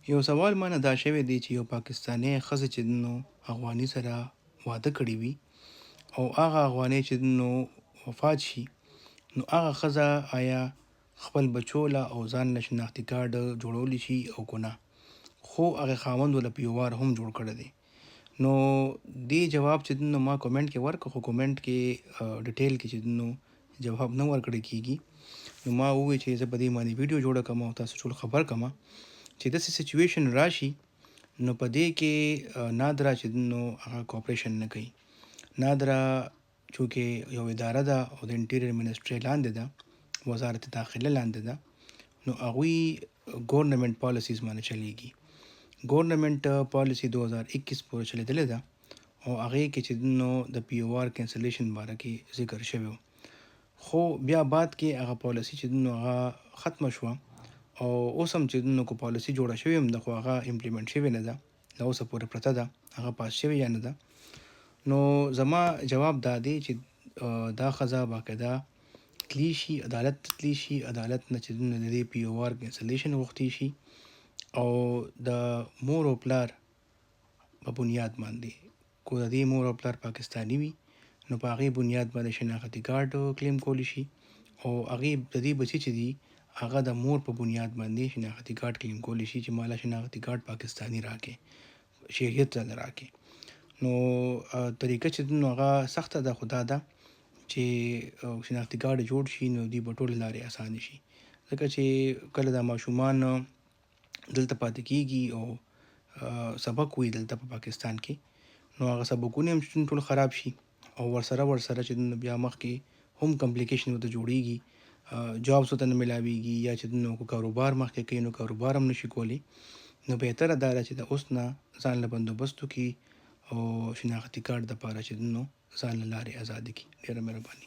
یو سوال ما نه دا شوی دی چې یو پاکستانی ښځه چې نو افغاني سره واده کړی وي او هغه افغانۍ چې نو وفات شي، نو هغه ښځه آیا خپل بچو له او ځان له شناختي کارډ جوړولی شي او که نه؟ خو هغې خاوند ورله په یو وار هم جوړ کړی دی. نو دې جواب چې نو ما کومنټ کې ورکړ، خو کومنټ کې ډیټیل کې چې نو جواب نه ورکړی کېږي. نو ما وویل چې زه په دې باندې ویډیو جوړه کړم او تاسو ټول خبر کړم چې داسې سچویشن راشي، نو په دې کې نادره چې نو هغه کوپریشن نه کوي. نادره چونکې یو اداره ده او د انټیریر منسټري لاندې ده، وزارت داخله لاندې ده، نو هغوی ګورنمنټ پالیسیز باندې چلیږي. ګورنمنټ پالیسی 2021 پورې چلیدلې ده او هغې کې چې نو د پی او آر کینسلیشن باره کې ذکر شوی و، خو بیا بعد کې هغه پالیسی چې نو هغه ختمه شوه او اوس هم چې نو کو پالیسی جوړه شوې هم ده، خو هغه امپلیمنټ شوې نه ده، لا اوسه پورې پرته ده، هغه پاس شوې یا نه ده. نو زما جواب دا دی چې دا ښځه باقاعده تلی شي، عدالت ته تلی شي، عدالت نه چې د دې پی او آر کینسلیشن غوښتي شي او د مور او پلار په بنیاد باندې، کو د دې مور او پلار پاکستاني وي نو په هغې بنیاد باندې شناختي کارډ کلیم کولی شي او هغې د دې بچي چې دي هغه د مور په بنیاد باندې شناختي کارډ کلیم کولی شي چې مالا شناختي کارډ پاکستاني راکې، شهریت ځله راکې. نو طریقه چې نو هغه سخته ده، خو دا ده چې شناختي کارډ جوړ شي نو دوی به ټولې لارې اسانې شي، ځکه چې کله دا ماشومان دلته پاتې کېږي او سبق وي دلته په پاکستان کې، نو هغه سبقونه هم ټول خراب شي او ورسره چې بیا مخکې هم کمپلیکیشن ورته جوړیږي، جابس ورته نه ملاویږي، یا چې نو کاروبار مخکې کوي نو کاروبار هم نشي کولی. نو بهتره دا ده چې د اوس نه ځان له بندوبست وکړي او شناختي کارډ دپاره چې نو ځان له لارې ازادي کړي. ډېره مهرباني.